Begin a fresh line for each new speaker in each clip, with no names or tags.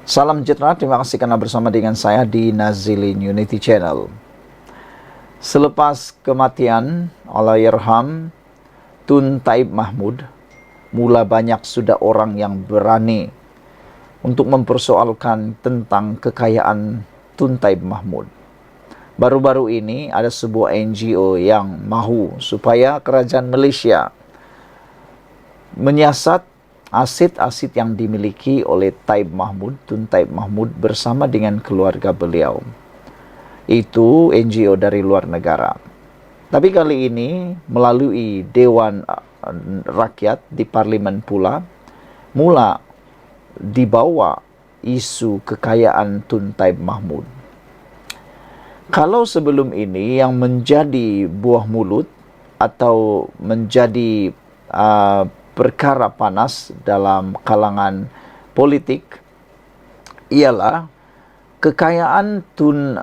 Salam sejahtera, terima kasih karena bersama dengan saya di Nazilin Unity Channel. Selepas kematian Allahyarham Tun Taib Mahmud, mula banyak sudah orang yang berani untuk mempersoalkan tentang kekayaan Tun Taib Mahmud. Baru-baru ini ada sebuah NGO yang mahu supaya kerajaan Malaysia menyiasat aset-aset yang dimiliki oleh Tun Taib Mahmud bersama dengan keluarga beliau. Itu NGO dari luar negara. Tapi kali ini melalui Dewan Rakyat di Parlimen pula, mula dibawa isu kekayaan Tun Taib Mahmud. Kalau sebelum ini yang menjadi buah mulut atau menjadi perkara panas dalam kalangan politik ialah kekayaan Tun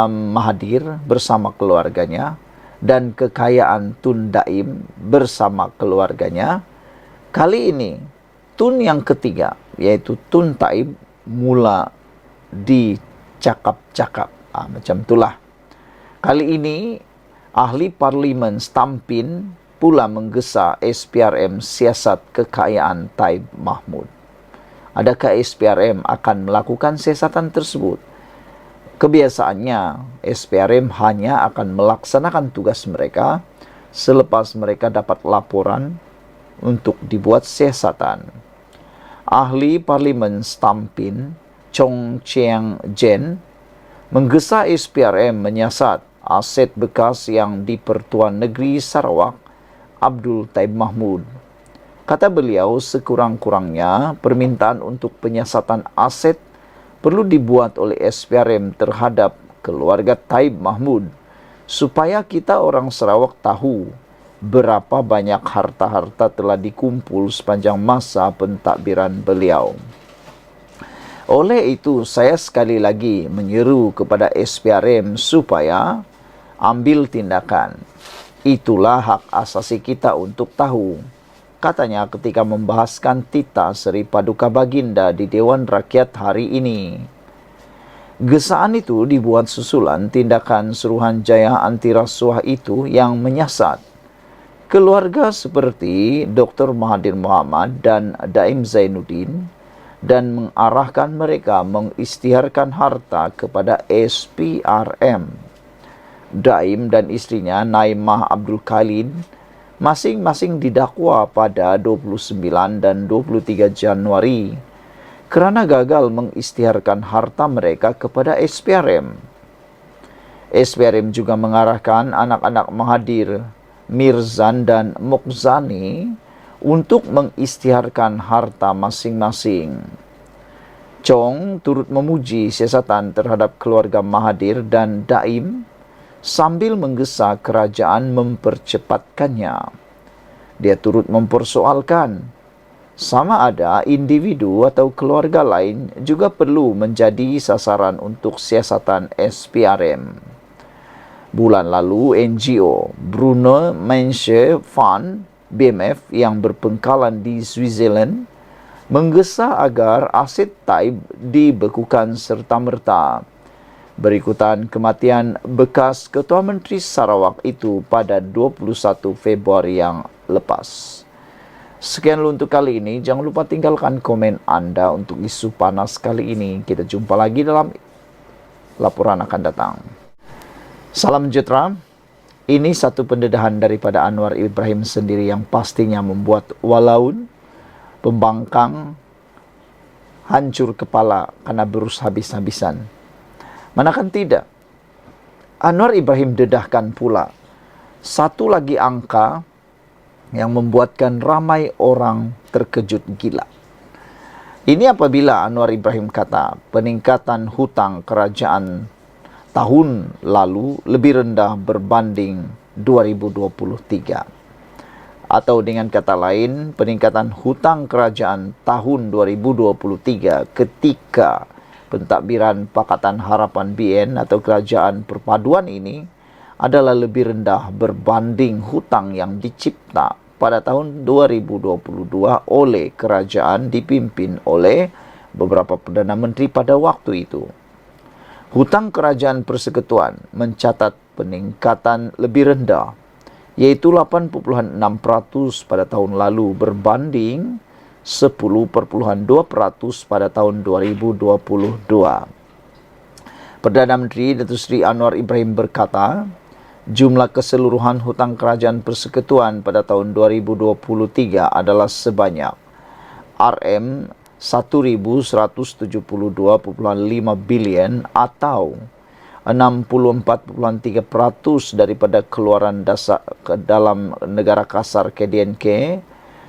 Mahathir bersama keluarganya dan kekayaan Tun Daim bersama keluarganya. Kali ini Tun yang ketiga, yaitu Tun Taib, mula dicakap-cakap. Macam itulah. Kali ini ahli parlimen Stampin pula menggesa SPRM siasat kekayaan Taib Mahmud. Adakah SPRM akan melakukan siasatan tersebut? Kebiasaannya, SPRM hanya akan melaksanakan tugas mereka selepas mereka dapat laporan untuk dibuat siasatan. Ahli parlimen Stampin, Chong Chiang Jen, menggesa SPRM menyiasat aset bekas yang di Pertuan Negeri Sarawak Abdul Taib Mahmud. Kata beliau, sekurang-kurangnya permintaan untuk penyiasatan aset perlu dibuat oleh SPRM terhadap keluarga Taib Mahmud supaya kita orang Sarawak tahu berapa banyak harta-harta telah dikumpul sepanjang masa pentadbiran beliau. Oleh itu, saya sekali lagi menyeru kepada SPRM supaya ambil tindakan. Itulah hak asasi kita untuk tahu, katanya ketika membahaskan Tita Seri Paduka Baginda di Dewan Rakyat hari ini. Gesaan itu dibuat susulan tindakan Suruhanjaya anti rasuah itu yang menyasar keluarga seperti Dr. Mahathir Mohamad dan Daim Zainuddin dan mengarahkan mereka mengisytiharkan harta kepada SPRM. Daim dan istrinya Naimah Abdul Khalid masing-masing didakwa pada 29 dan 23 Januari kerana gagal mengisytiharkan harta mereka kepada SPRM. SPRM juga mengarahkan anak-anak Mahathir, Mirzan dan Mokzani untuk mengisytiharkan harta masing-masing. Chong turut memuji siasatan terhadap keluarga Mahathir dan Daim sambil menggesa kerajaan mempercepatkannya. Dia turut mempersoalkan sama ada individu atau keluarga lain juga perlu menjadi sasaran untuk siasatan SPRM. Bulan lalu, NGO Bruno Menche Fund BMF yang berpengkalan di Switzerland menggesa agar aset Taib dibekukan serta-merta berikutan kematian bekas Ketua Menteri Sarawak itu pada 21 Februari yang lepas. Sekian dulu untuk kali ini. Jangan lupa tinggalkan komen Anda untuk isu panas kali ini. Kita jumpa lagi dalam laporan akan datang. Salam sejahtera. Ini satu pendedahan daripada Anwar Ibrahim sendiri yang pastinya membuat walaun, pembangkang, hancur kepala karena berus habis-habisan. Manakan tidak, Anwar Ibrahim dedahkan pula satu lagi angka yang membuatkan ramai orang terkejut gila. Ini apabila Anwar Ibrahim kata peningkatan hutang kerajaan tahun lalu lebih rendah berbanding 2023. Atau dengan kata lain, peningkatan hutang kerajaan tahun 2023 ketika pentadbiran Pakatan Harapan BN atau Kerajaan Perpaduan ini adalah lebih rendah berbanding hutang yang dicipta pada tahun 2022 oleh kerajaan dipimpin oleh beberapa Perdana Menteri pada waktu itu. Hutang kerajaan persekutuan mencatat peningkatan lebih rendah, yaitu 8,6% pada tahun lalu berbanding 10,2% pada tahun 2022. Perdana Menteri Datuk Seri Anwar Ibrahim berkata, jumlah keseluruhan hutang kerajaan persekutuan pada tahun 2023 adalah sebanyak RM1,172.5 bilion atau 64,3% daripada keluaran dasar dalam negara kasar KDNK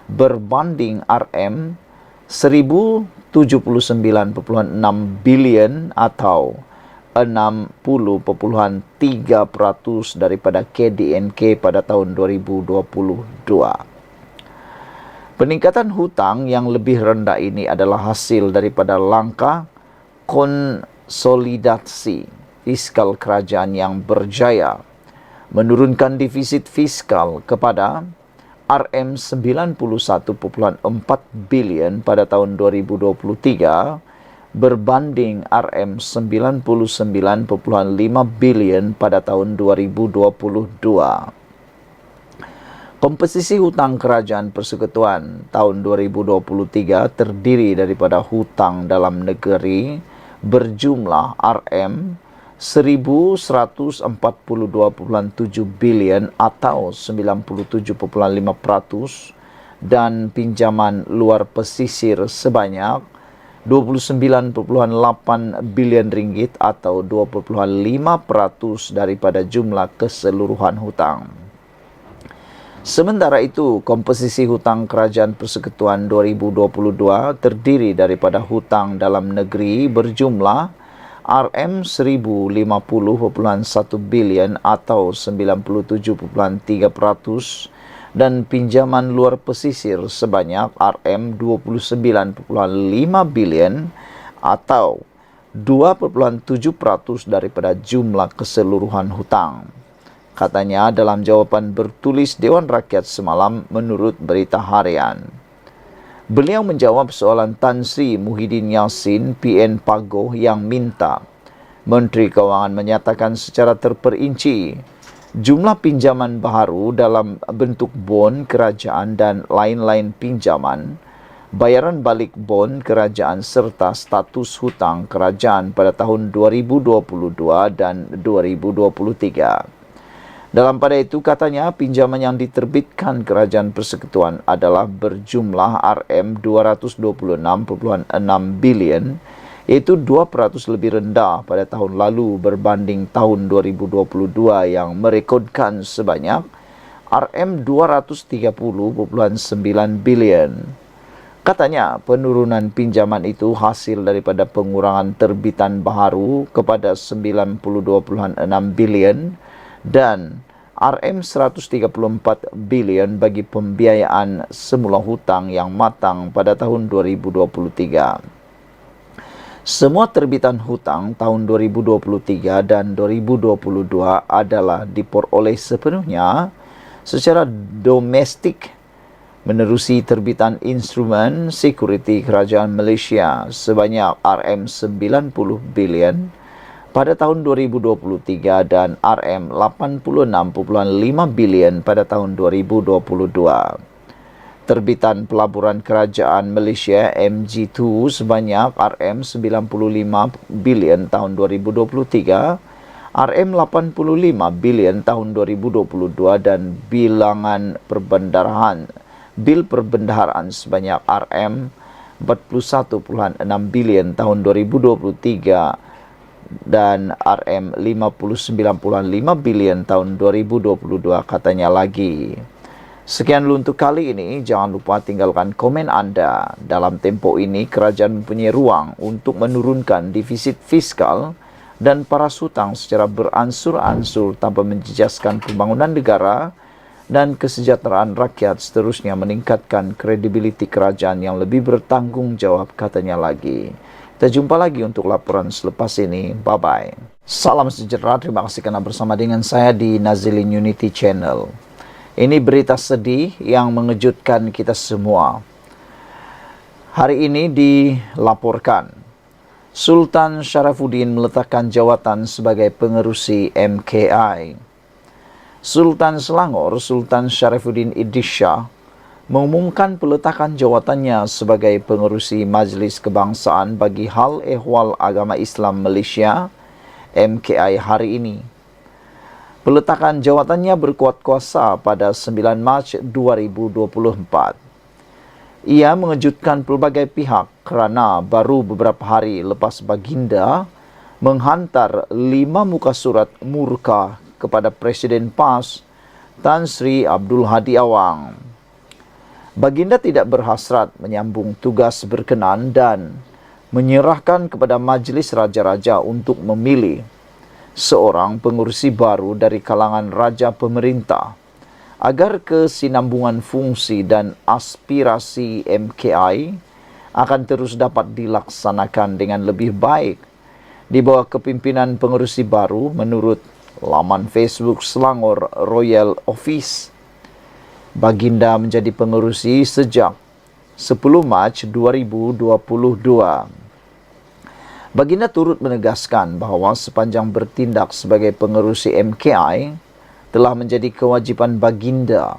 berbanding RM1,079.6 bilion atau 60,3% daripada KDNK pada tahun 2022. Peningkatan hutang yang lebih rendah ini adalah hasil daripada langkah konsolidasi fiskal kerajaan yang berjaya menurunkan defisit fiskal kepada RM91.4 bilion pada tahun 2023 berbanding RM99.5 bilion pada tahun 2022. Komposisi hutang kerajaan persekutuan tahun 2023 terdiri daripada hutang dalam negeri berjumlah RM1,142.7 bilion atau 97,5% dan pinjaman luar pesisir sebanyak RM29.8 bilion atau 2,5% daripada jumlah keseluruhan hutang. Sementara itu, komposisi hutang kerajaan persekutuan 2022 terdiri daripada hutang dalam negeri berjumlah RM1,050.1 bilion atau 97,3% dan pinjaman luar pesisir sebanyak RM29.5 bilion atau 2,7% daripada jumlah keseluruhan hutang. Katanya dalam jawapan bertulis Dewan Rakyat semalam menurut Berita Harian. Beliau menjawab soalan Tan Sri Muhyiddin Yassin PN Pagoh yang minta Menteri Kewangan menyatakan secara terperinci jumlah pinjaman baharu dalam bentuk bon kerajaan dan lain-lain pinjaman, bayaran balik bon kerajaan serta status hutang kerajaan pada tahun 2022 dan 2023. Dalam pada itu katanya pinjaman yang diterbitkan kerajaan persekutuan adalah berjumlah RM226.6 bilion, iaitu 2% lebih rendah pada tahun lalu berbanding tahun 2022 yang merekodkan sebanyak RM230.9 bilion. Katanya penurunan pinjaman itu hasil daripada pengurangan terbitan baharu kepada 92.6 bilion dan RM134 bilion bagi pembiayaan semula hutang yang matang pada tahun 2023. Semua terbitan hutang tahun 2023 dan 2022 adalah diperoleh sepenuhnya secara domestik menerusi terbitan instrumen sekuriti kerajaan Malaysia sebanyak RM90 bilion pada tahun 2023 dan RM86.5 bilion pada tahun 2022. Terbitan pelaburan kerajaan Malaysia MG2 sebanyak RM95 bilion tahun 2023, RM85 bilion tahun 2022 dan bil perbendaharaan sebanyak RM41.6 bilion tahun 2023 dan RM59.5 bilion tahun 2022 katanya lagi. Sekian dulu untuk kali ini. Jangan lupa tinggalkan komen anda. Dalam tempoh ini, kerajaan mempunyai ruang untuk menurunkan defisit fiskal dan paras hutang secara beransur-ansur tanpa menjejaskan pembangunan negara dan kesejahteraan rakyat, seterusnya meningkatkan kredibiliti kerajaan yang lebih bertanggungjawab katanya lagi. Kita jumpa lagi untuk laporan selepas ini. Bye-bye. Salam sejahtera. Terima kasih kerana bersama dengan saya di Nazilin Unity Channel. Ini berita sedih yang mengejutkan kita semua. Hari ini dilaporkan Sultan Syarafuddin meletakkan jawatan sebagai pengerusi MKI. Sultan Selangor, Sultan Syarafuddin Idris Shah, mengumumkan peletakan jawatannya sebagai pengerusi Majlis Kebangsaan bagi Hal Ehwal Agama Islam Malaysia MKI hari ini. Peletakan jawatannya berkuat kuasa pada 9 Mac 2024. Ia mengejutkan pelbagai pihak kerana baru beberapa hari lepas baginda menghantar 5 muka surat murka kepada Presiden PAS Tan Sri Abdul Hadi Awang. Baginda tidak berhasrat menyambung tugas berkenan dan menyerahkan kepada Majlis Raja-Raja untuk memilih seorang pengurusi baru dari kalangan Raja Pemerintah agar kesinambungan fungsi dan aspirasi MKI akan terus dapat dilaksanakan dengan lebih baik di bawah kepimpinan pengerusi baru menurut laman Facebook Selangor Royal Office. Baginda menjadi pengerusi sejak 10 Mac 2022. Baginda turut menegaskan bahawa sepanjang bertindak sebagai pengerusi MKI telah menjadi kewajipan baginda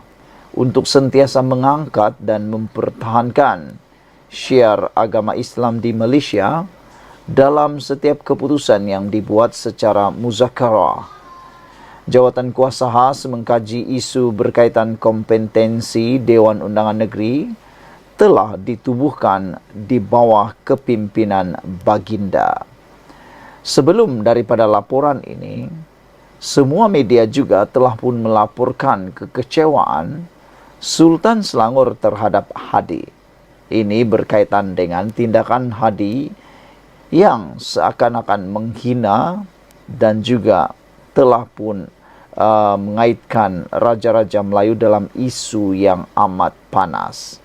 untuk sentiasa mengangkat dan mempertahankan syiar agama Islam di Malaysia dalam setiap keputusan yang dibuat secara muzakarah. Jawatan Kuasa Khas mengkaji isu berkaitan kompetensi Dewan Undangan Negeri telah ditubuhkan di bawah kepimpinan baginda. Sebelum daripada laporan ini, semua media juga telah pun melaporkan kekecewaan Sultan Selangor terhadap Hadi. Ini berkaitan dengan tindakan Hadi yang seakan-akan menghina dan juga telah pun mengaitkan Raja-Raja Melayu dalam isu yang amat panas.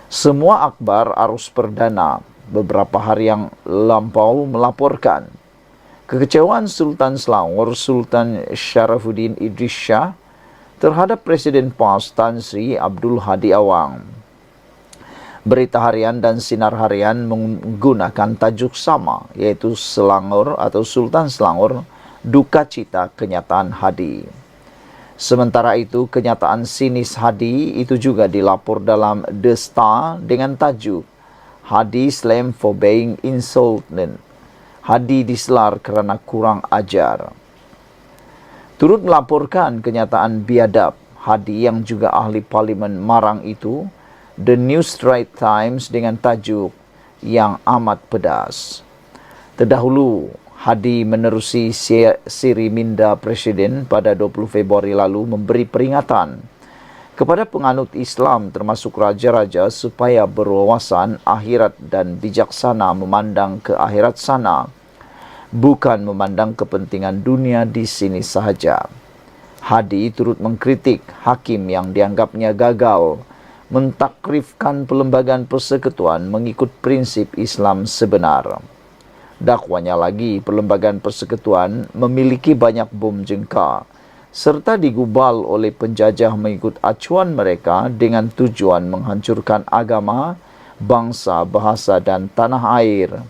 Semua akhbar arus perdana beberapa hari yang lampau melaporkan kekecewaan Sultan Selangor, Sultan Syarafuddin Idris Shah terhadap Presiden PAS Tan Sri Abdul Hadi Awang. Berita harian dan sinar harian menggunakan tajuk sama, iaitu Selangor atau Sultan Selangor, duka cita kenyataan Hadi. Sementara itu, kenyataan sinis Hadi itu juga dilapor dalam The Star dengan tajuk Hadi slammed for being insolvent. Hadi diselar kerana kurang ajar. Turut melaporkan kenyataan biadab Hadi yang juga ahli parlimen Marang itu, The New Straits Times dengan tajuk yang amat pedas. Terdahulu, Hadi menerusi siri minda Presiden pada 20 Februari lalu memberi peringatan kepada penganut Islam termasuk raja-raja supaya berwawasan akhirat dan bijaksana memandang ke akhirat sana, bukan memandang kepentingan dunia di sini sahaja. Hadi turut mengkritik hakim yang dianggapnya gagal mentakrifkan perlembagaan persekutuan mengikut prinsip Islam sebenar. Dakwanya lagi, perlembagaan persekutuan memiliki banyak bom jengka serta digubal oleh penjajah mengikut acuan mereka dengan tujuan menghancurkan agama, bangsa, bahasa dan tanah air.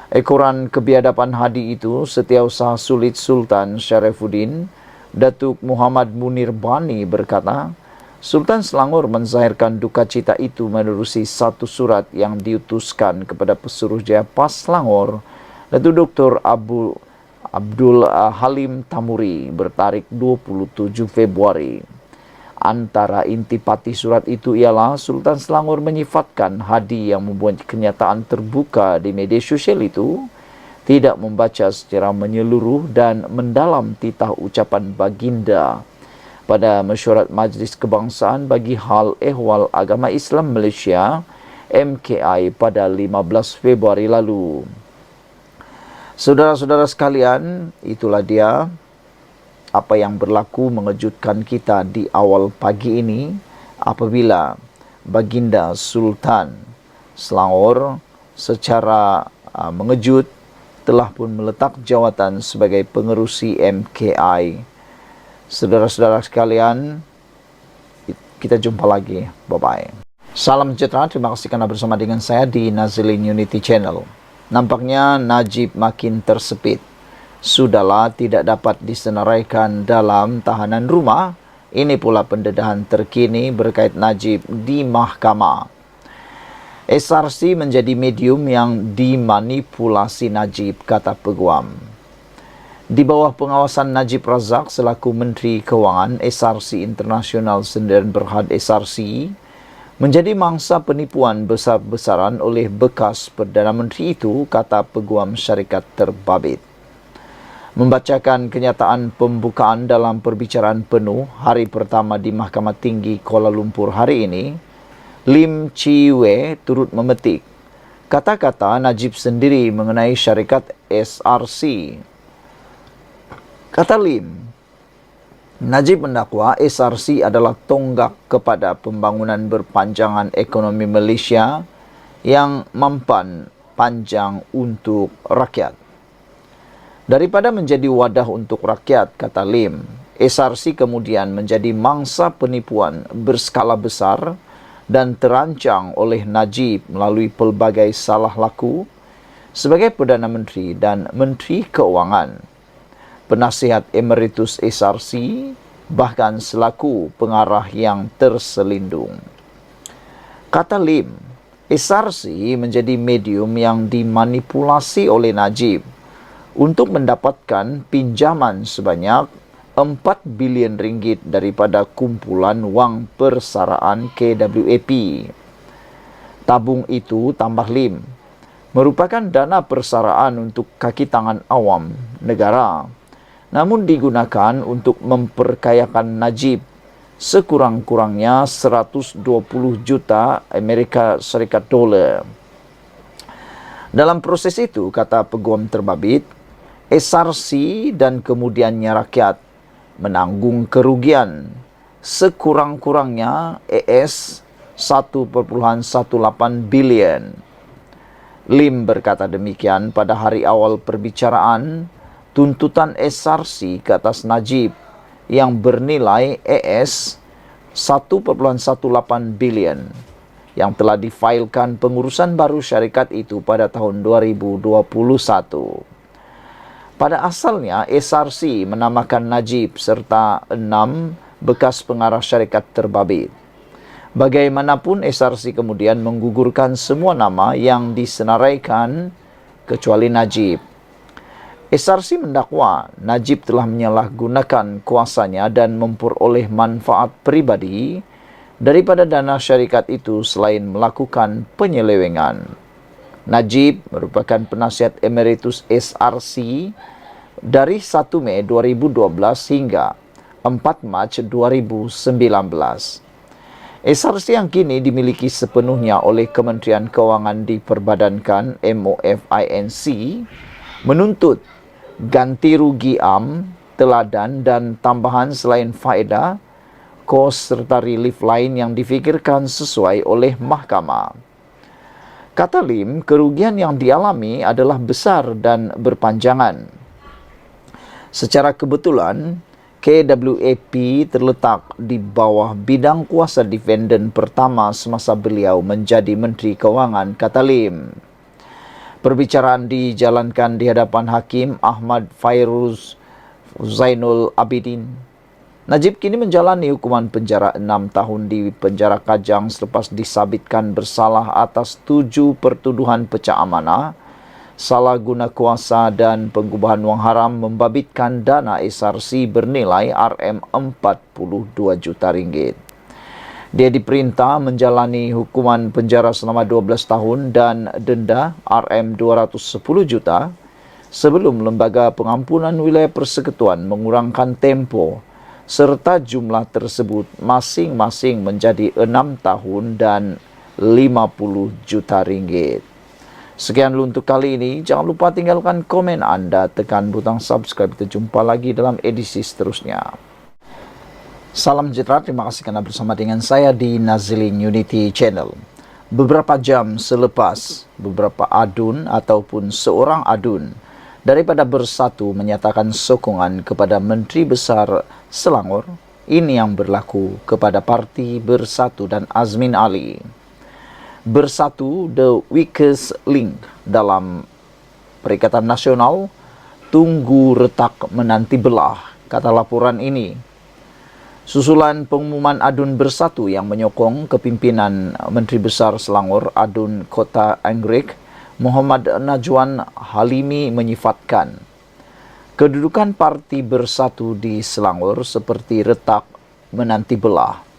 Ekoran kebiadaban Hadi itu Setiausaha Sulit Sultan Syarafuddin Datuk Muhammad Munir Bani berkata, Sultan Selangor menzahirkan duka cita itu menerusi satu surat yang diutuskan kepada Pesuruhjaya PAS Selangor, Datuk Dr. Abdul Halim Tamuri bertarikh 27 Februari. Antara intipati surat itu ialah Sultan Selangor menyifatkan Hadi yang membuat kenyataan terbuka di media sosial itu tidak membaca secara menyeluruh dan mendalam titah ucapan baginda pada mesyuarat Majlis Kebangsaan bagi Hal Ehwal Agama Islam Malaysia MKI pada 15 Februari lalu. Saudara-saudara sekalian, itulah dia apa yang berlaku mengejutkan kita di awal pagi ini apabila Baginda Sultan Selangor secara mengejut telah pun meletak jawatan sebagai pengerusi MKI. Saudara-saudara sekalian, kita jumpa lagi. Bye-bye. Salam sejahtera, terima kasih karena bersama dengan saya di Nazilin Unity Channel. Nampaknya Najib makin tersepit. Sudahlah tidak dapat disenaraikan dalam tahanan rumah. Ini pula pendedahan terkini berkait Najib di mahkamah. SRC menjadi medium yang dimanipulasi Najib, kata peguam. Di bawah pengawasan Najib Razak selaku Menteri Keuangan, SRC International Sdn Bhd SRC menjadi mangsa penipuan besar-besaran oleh bekas Perdana Menteri itu, kata Peguam Syarikat Terbabit. Membacakan kenyataan pembukaan dalam perbicaraan penuh hari pertama di Mahkamah Tinggi Kuala Lumpur hari ini, Lim Chi Wei turut memetik kata-kata Najib sendiri mengenai syarikat SRC. Kata Lim, Najib mendakwa SRC adalah tonggak kepada pembangunan berpanjangan ekonomi Malaysia yang mampan panjang untuk rakyat. Daripada menjadi wadah untuk rakyat, kata Lim, SRC kemudian menjadi mangsa penipuan berskala besar dan terancang oleh Najib melalui pelbagai salah laku sebagai Perdana Menteri dan Menteri Keuangan, penasihat emeritus SRC, bahkan selaku pengarah yang terselindung. Kata Lim, SRC menjadi medium yang dimanipulasi oleh Najib untuk mendapatkan pinjaman sebanyak 4 bilion ringgit daripada kumpulan wang persaraan KWAP. Tabung itu, tambah Lim, merupakan dana persaraan untuk kaki tangan awam negara, namun digunakan untuk memperkayakan Najib sekurang-kurangnya 120 juta Amerika Serikat dolar. Dalam proses itu, kata Peguam Terbabit, SRC dan kemudiannya rakyat menanggung kerugian sekurang-kurangnya AS 1,18 bilion. Lim berkata demikian pada hari awal perbicaraan tuntutan SRC ke atas Najib yang bernilai AS 1,18 bilion yang telah difailkan pengurusan baru syarikat itu pada tahun 2021. Pada asalnya, SRC menamakan Najib serta 6 bekas pengarah syarikat Terbabit. Bagaimanapun, SRC kemudian menggugurkan semua nama yang disenaraikan kecuali Najib. SRC mendakwa Najib telah menyalahgunakan kuasanya dan memperoleh manfaat pribadi daripada dana syarikat itu selain melakukan penyelewengan. Najib merupakan penasihat emeritus SRC dari 1 Mei 2012 hingga 4 Mac 2019. SRC yang kini dimiliki sepenuhnya oleh Kementerian Keuangan diperbadankan MOFINC menuntut ganti rugi teladan dan tambahan selain faedah, kos serta relief lain yang difikirkan sesuai oleh mahkamah. Kata Lim, kerugian yang dialami adalah besar dan berpanjangan. Secara kebetulan, KWAP terletak di bawah bidang kuasa defendant pertama semasa beliau menjadi Menteri Keuangan, kata Lim. Perbicaraan dijalankan di hadapan Hakim Ahmad Fairuz Zainul Abidin. Najib kini menjalani hukuman penjara 6 tahun di penjara Kajang selepas disabitkan bersalah atas 7 pertuduhan pecah amanah, salah guna kuasa dan pengubahan wang haram membabitkan dana SRC bernilai RM42 juta ringgit. Dia diperintah menjalani hukuman penjara selama 12 tahun dan denda RM210 juta sebelum Lembaga Pengampunan Wilayah Persekutuan mengurangkan tempo serta jumlah tersebut masing-masing menjadi 6 tahun dan 50 juta ringgit. Sekian dulu untuk kali ini. Jangan lupa tinggalkan komen Anda, tekan butang subscribe. Kita jumpa lagi dalam edisi seterusnya. Salam sejahtera, terima kasih karena bersama dengan saya di Nazilin Unity Channel. Beberapa jam selepas beberapa adun ataupun seorang adun daripada Bersatu menyatakan sokongan kepada Menteri Besar Selangor, ini yang berlaku kepada Parti Bersatu dan Azmin Ali. Bersatu the weakest link dalam Perikatan Nasional, tunggu retak menanti belah, kata laporan ini. Susulan pengumuman Adun Bersatu yang menyokong kepimpinan Menteri Besar Selangor Adun Kota Anggrek, Muhammad Najwan Halimi menyifatkan kedudukan Parti Bersatu di Selangor seperti retak menanti belah.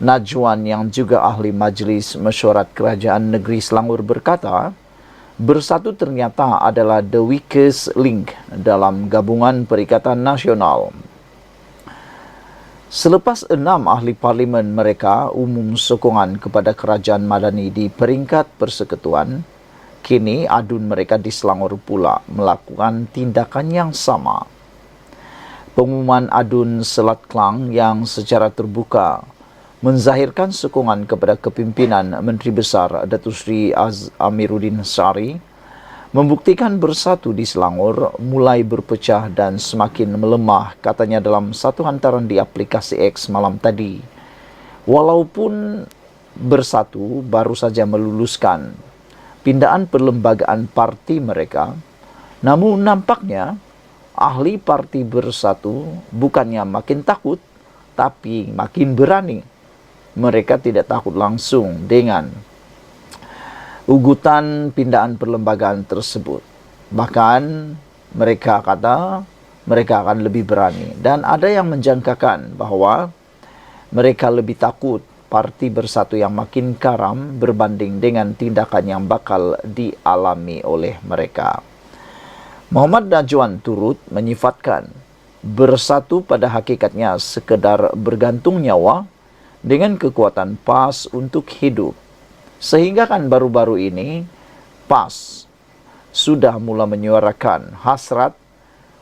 Najwan yang juga ahli Majlis Mesyuarat Kerajaan Negeri Selangor berkata, Bersatu ternyata adalah the weakest link dalam gabungan Perikatan Nasional. Selepas 6 ahli parlimen mereka umum sokongan kepada Kerajaan Madani di peringkat persekutuan, kini adun mereka di Selangor pula melakukan tindakan yang sama. Pengumuman adun Selat Klang yang secara terbuka menzahirkan sokongan kepada kepimpinan Menteri Besar Datuk Seri Amiruddin Syari membuktikan Bersatu di Selangor mulai berpecah dan semakin melemah, katanya dalam satu hantaran di aplikasi X malam tadi. Walaupun Bersatu baru saja meluluskan pindaan perlembagaan parti mereka, namun nampaknya ahli Parti Bersatu bukannya makin takut, tapi makin berani. Mereka tidak takut langsung dengan ugutan pindaan perlembagaan tersebut. Bahkan mereka kata mereka akan lebih berani. Dan ada yang menjangkakan bahwa mereka lebih takut Parti Bersatu yang makin karam berbanding dengan tindakan yang bakal dialami oleh mereka. Muhammad Najwan turut menyifatkan Bersatu pada hakikatnya sekedar bergantung nyawa dengan kekuatan PAS untuk hidup. Sehingga kan baru-baru ini PAS sudah mula menyuarakan hasrat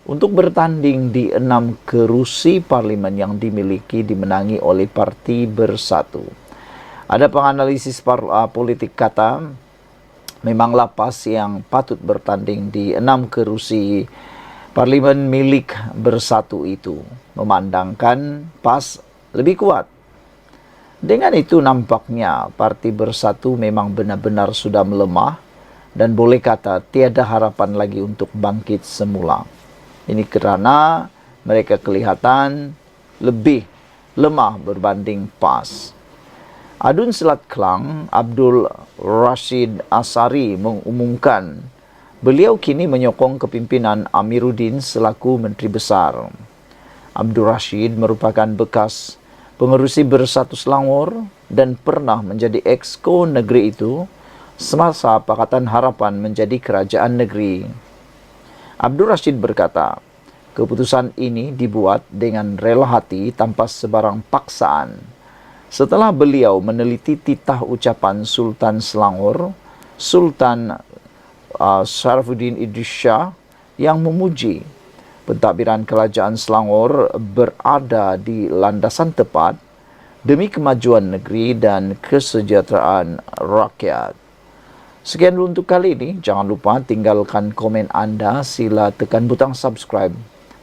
untuk bertanding di 6 kerusi parlimen yang dimenangi oleh Parti Bersatu. Ada penganalisis politik kata, memanglah PAS yang patut bertanding di 6 kerusi parlimen milik Bersatu itu, memandangkan PAS lebih kuat. Dengan itu nampaknya Parti Bersatu memang benar-benar sudah melemah dan boleh kata tiada harapan lagi untuk bangkit semula. Ini kerana mereka kelihatan lebih lemah berbanding PAS. Adun Selat Klang Abdul Rashid Asari mengumumkan beliau kini menyokong kepimpinan Amiruddin selaku Menteri Besar. Abdul Rashid merupakan bekas pengerusi Bersatu Selangor dan pernah menjadi exco negeri itu semasa Pakatan Harapan menjadi kerajaan negeri. Abdul Rashid berkata, keputusan ini dibuat dengan rela hati tanpa sebarang paksaan. Setelah beliau meneliti titah ucapan Sultan Selangor, Sultan Syarafuddin Idris Shah yang memuji pentadbiran Kerajaan Selangor berada di landasan tepat demi kemajuan negeri dan kesejahteraan rakyat. Sekian dulu untuk kali ini. Jangan lupa tinggalkan komen anda. Sila tekan butang subscribe.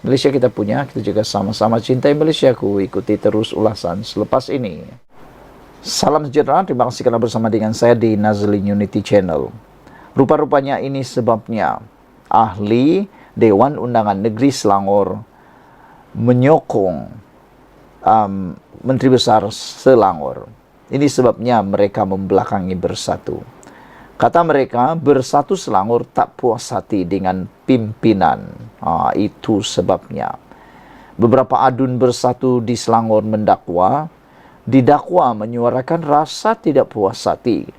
Malaysia kita punya, kita juga sama-sama cintai Malaysiaku. Ikuti terus ulasan selepas ini. Salam sejahtera. Terima kasih kerana bersama dengan saya di Nazilin Unity Channel. Rupa-rupanya ini sebabnya ahli Dewan Undangan Negeri Selangor menyokong Menteri Besar Selangor. Ini sebabnya mereka membelakangi Bersatu. Kata mereka, Bersatu Selangor tak puas hati dengan pimpinan. Itu sebabnya. Beberapa adun Bersatu di Selangor didakwa menyuarakan rasa tidak puas hati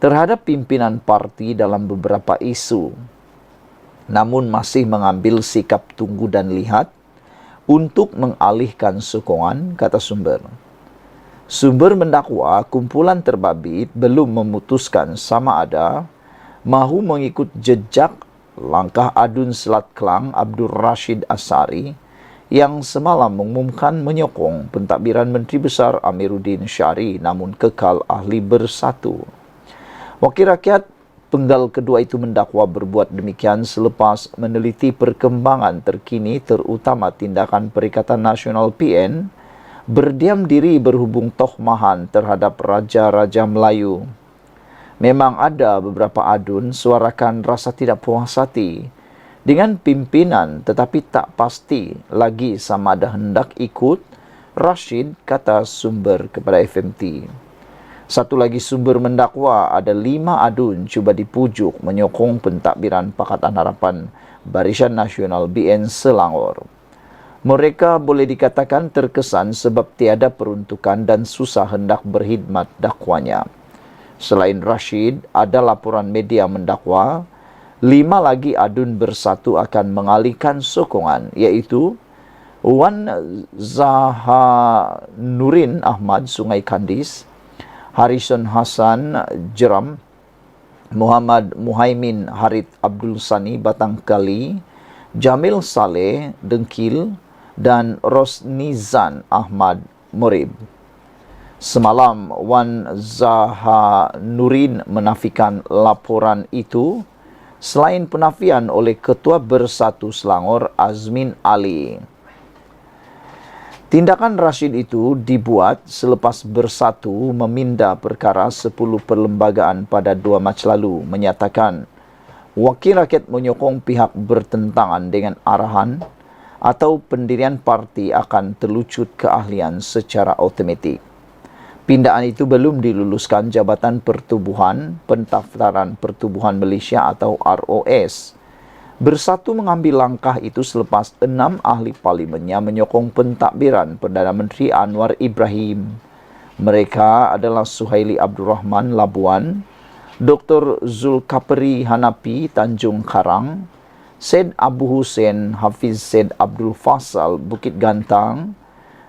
terhadap pimpinan parti dalam beberapa isu, namun masih mengambil sikap tunggu dan lihat untuk mengalihkan sokongan, kata sumber. Sumber mendakwa kumpulan terbabit belum memutuskan sama ada mahu mengikut jejak langkah adun Selat Klang Abdul Rashid Asari yang semalam mengumumkan menyokong pentadbiran Menteri Besar Amiruddin Syari namun kekal ahli Bersatu. Wakil rakyat penggal kedua itu mendakwa berbuat demikian selepas meneliti perkembangan terkini terutama tindakan Perikatan Nasional PN berdiam diri berhubung tohmahan terhadap Raja-Raja Melayu Memang ada beberapa adun suarakan rasa tidak puas hati dengan pimpinan, tetapi tak pasti lagi sama ada hendak ikut Rashid, kata sumber kepada FMT. Satu lagi sumber mendakwa ada 5 adun cuba dipujuk menyokong pentadbiran Pakatan Harapan Barisan Nasional BN Selangor. Mereka boleh dikatakan terkesan sebab tiada peruntukan dan susah hendak berkhidmat dakwanya. Selain Rashid, ada laporan media mendakwa 5 lagi adun bersatu akan mengalihkan sokongan, iaitu Wan Zahanurin Ahmad Sungai Kandis, Harrison Hassan Jeram, Muhammad Muhaimin Harith Abdul Sani Batangkali, Jamil Saleh Dengkil, dan Rosnizan Ahmad Morib. Semalam, Wan Zahanurin menafikan laporan itu selain penafian oleh Ketua Bersatu Selangor Azmin Ali. Tindakan Rashid itu dibuat selepas Bersatu meminda perkara 10 perlembagaan pada 2 Mac lalu, menyatakan wakil rakyat menyokong pihak bertentangan dengan arahan atau pendirian parti akan terlucut keahlian secara automatik. Pindaan itu belum diluluskan Jabatan Pertubuhan Pendaftaran Pertubuhan Malaysia atau ROS. Bersatu mengambil langkah itu selepas 6 ahli parlimennya menyokong pentadbiran Perdana Menteri Anwar Ibrahim. Mereka adalah Suhaili Abdul Rahman Labuan, Dr. Zulkapri Hanapi Tanjung Karang, Syed Abu Hussein Hafiz Syed Abdul Fasal Bukit Gantang,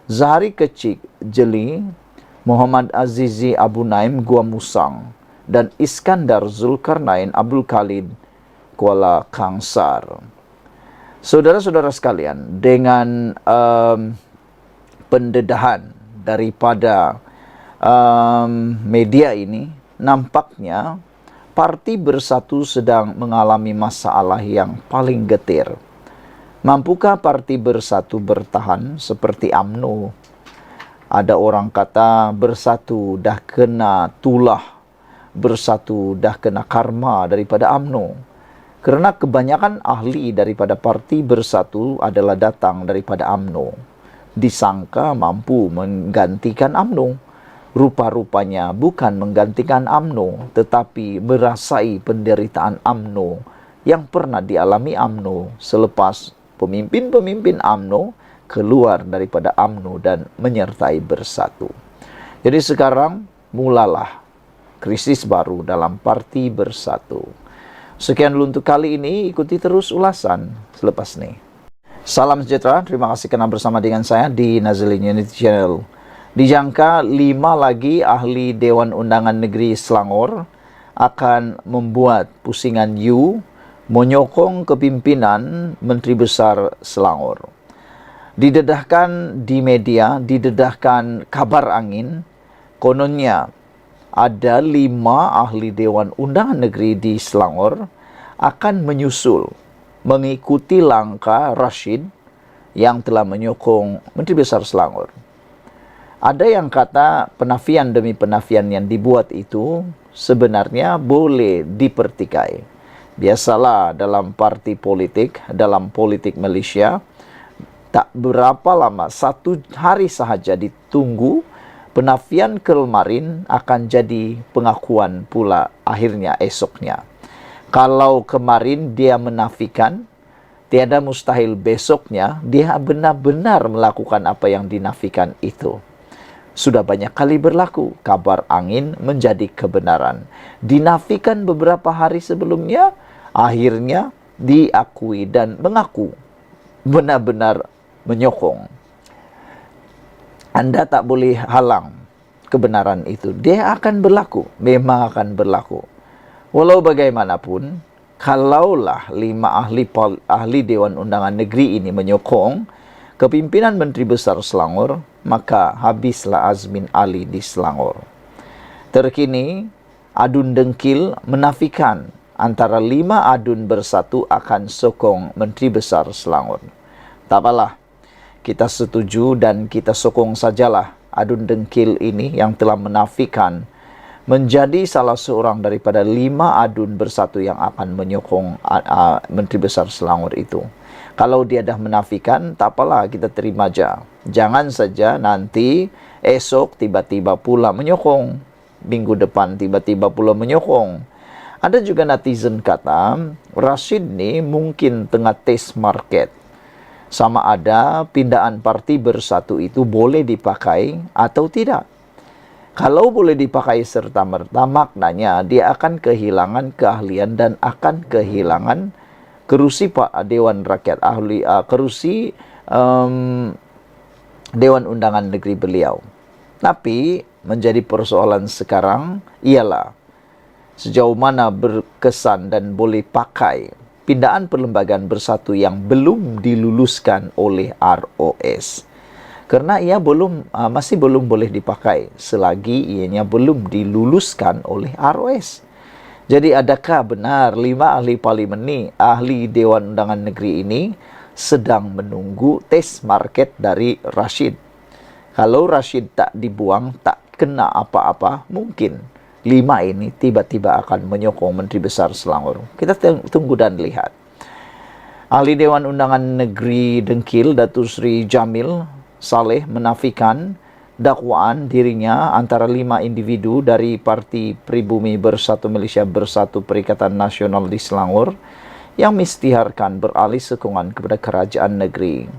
Zahari Kecik Jeli, Muhammad Azizi Abu Naim Gua Musang, dan Iskandar Zulkarnain Abdul Khalid Kuala Kangsar. Saudara-saudara sekalian, dengan pendedahan daripada media ini, nampaknya Parti Bersatu sedang mengalami masalah yang paling getir. Mampukah Parti Bersatu bertahan seperti UMNO? Ada orang kata Bersatu dah kena tulah, Bersatu dah kena karma daripada UMNO. Kerana kebanyakan ahli daripada Parti Bersatu adalah datang daripada UMNO. Disangka mampu menggantikan UMNO. Rupa-rupanya bukan menggantikan UMNO, tetapi merasai penderitaan UMNO yang pernah dialami UMNO selepas pemimpin-pemimpin UMNO keluar daripada UMNO dan menyertai Bersatu. Jadi sekarang mulalah krisis baru dalam Parti Bersatu. Sekian dulu untuk kali ini, ikuti terus ulasan selepas ini. Salam sejahtera, terima kasih kerana bersama dengan saya di Nazilin Unity Channel. Dijangka 5 lagi ahli Dewan Undangan Negeri Selangor akan membuat pusingan U menyokong kepimpinan Menteri Besar Selangor. Didedahkan di media, didedahkan kabar angin, kononnya ada 5 ahli Dewan Undangan Negeri di Selangor akan menyusul mengikuti langkah Rashid yang telah menyokong Menteri Besar Selangor. Ada yang kata penafian demi penafian yang dibuat itu sebenarnya boleh dipertikai. Biasalah dalam parti politik, dalam politik Malaysia, tak berapa lama, 1 hari sahaja ditunggu, penafian kemarin akan jadi pengakuan pula akhirnya esoknya. Kalau kemarin dia menafikan, tiada mustahil besoknya dia benar-benar melakukan apa yang dinafikan itu. Sudah banyak kali berlaku, kabar angin menjadi kebenaran. Dinafikan beberapa hari sebelumnya, akhirnya diakui dan mengaku benar-benar menyokong. Anda tak boleh halang kebenaran itu. Dia akan berlaku, memang akan berlaku. Walau bagaimanapun, kalaulah 5 ahli Dewan Undangan Negeri ini menyokong kepimpinan Menteri Besar Selangor, maka habislah Azmin Ali di Selangor. Terkini, adun dengkil menafikan antara 5 adun bersatu akan sokong Menteri Besar Selangor. Tak apalah, kita setuju dan kita sokong sajalah adun dengkil ini yang telah menafikan menjadi salah seorang daripada 5 adun bersatu yang akan menyokong Menteri Besar Selangor itu. Kalau dia dah menafikan, tak apalah, kita terima aja. Jangan saja nanti esok tiba-tiba pula menyokong. Minggu depan tiba-tiba pula menyokong. Ada juga netizen kata, Rashid ni mungkin tengah test market. Sama ada pindaan parti bersatu itu boleh dipakai atau tidak. Kalau boleh dipakai serta-merta, maknanya dia akan kehilangan keahlian dan akan kehilangan kerusi Pak Dewan Rakyat Ahli, kerusi Dewan Undangan Negeri beliau. Tapi menjadi persoalan sekarang ialah sejauh mana berkesan dan boleh pakai pindaan perlembagaan bersatu yang belum diluluskan oleh ROS. Karena ia masih belum boleh dipakai selagi ianya belum diluluskan oleh ROS. Jadi adakah benar 5 ahli parlimen ni, ahli Dewan Undangan Negeri ini sedang menunggu test market dari Rashid? Kalau Rashid tak dibuang, tak kena apa-apa, mungkin 5 ini tiba-tiba akan menyokong Menteri Besar Selangor. Kita tunggu dan lihat. Ahli Dewan Undangan Negeri Dengkil, Datuk Seri Jamil Saleh menafikan dakwaan dirinya antara 5 individu dari Parti Pribumi Bersatu Malaysia Bersatu Perikatan Nasional di Selangor yang mengisytiharkan beralih sokongan kepada kerajaan negeri.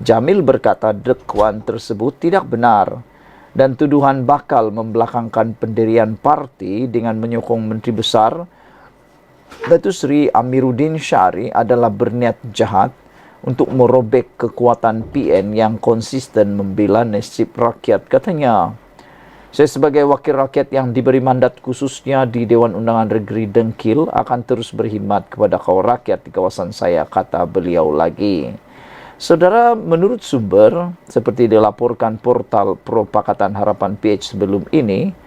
Jamil berkata dakwaan tersebut tidak benar dan tuduhan bakal membelakangkan pendirian parti dengan menyokong Menteri Besar Datuk Seri Amiruddin Syari adalah berniat jahat untuk merobek kekuatan PN yang konsisten membela nasib rakyat, katanya. Saya sebagai wakil rakyat yang diberi mandat khususnya di Dewan Undangan Negeri Dengkil akan terus berkhidmat kepada kaum rakyat di kawasan saya, kata beliau lagi. Saudara, menurut sumber seperti dilaporkan portal Pro Pakatan Harapan PH sebelum ini,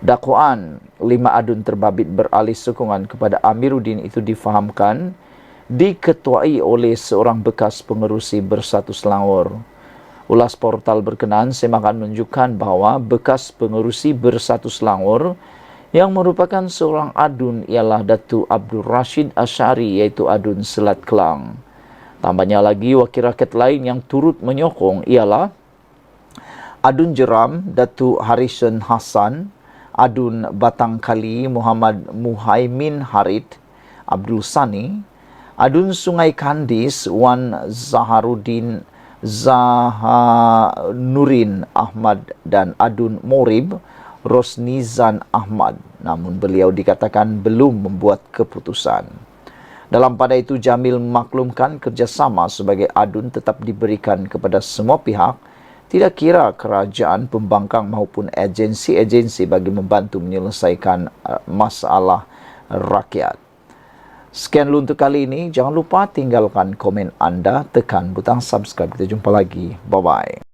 dakwaan 5 adun terbabit beralih sokongan kepada Amiruddin itu difahamkan diketuai oleh seorang bekas pengerusi Bersatu Selangor. Ulas portal berkenaan semakan menunjukkan bahawa bekas pengerusi Bersatu Selangor yang merupakan seorang adun ialah Datuk Abdul Rashid Ashari, iaitu adun Selat Kelang. Tambahnya lagi, wakil rakyat lain yang turut menyokong ialah adun Jeram Datuk Harrison Hassan, adun Batang Kali Muhammad Muhaimin Harid Abdul Sani, adun Sungai Kandis Wan Zaharuddin Zahanurin Ahmad dan adun Morib Rosnizan Ahmad. Namun beliau dikatakan belum membuat keputusan. Dalam pada itu, Jamil memaklumkan kerjasama sebagai adun tetap diberikan kepada semua pihak, tidak kira kerajaan, pembangkang maupun agensi-agensi bagi membantu menyelesaikan masalah rakyat. Sekian dulu untuk kali ini. Jangan lupa tinggalkan komen anda, tekan butang subscribe. Kita jumpa lagi. Bye-bye.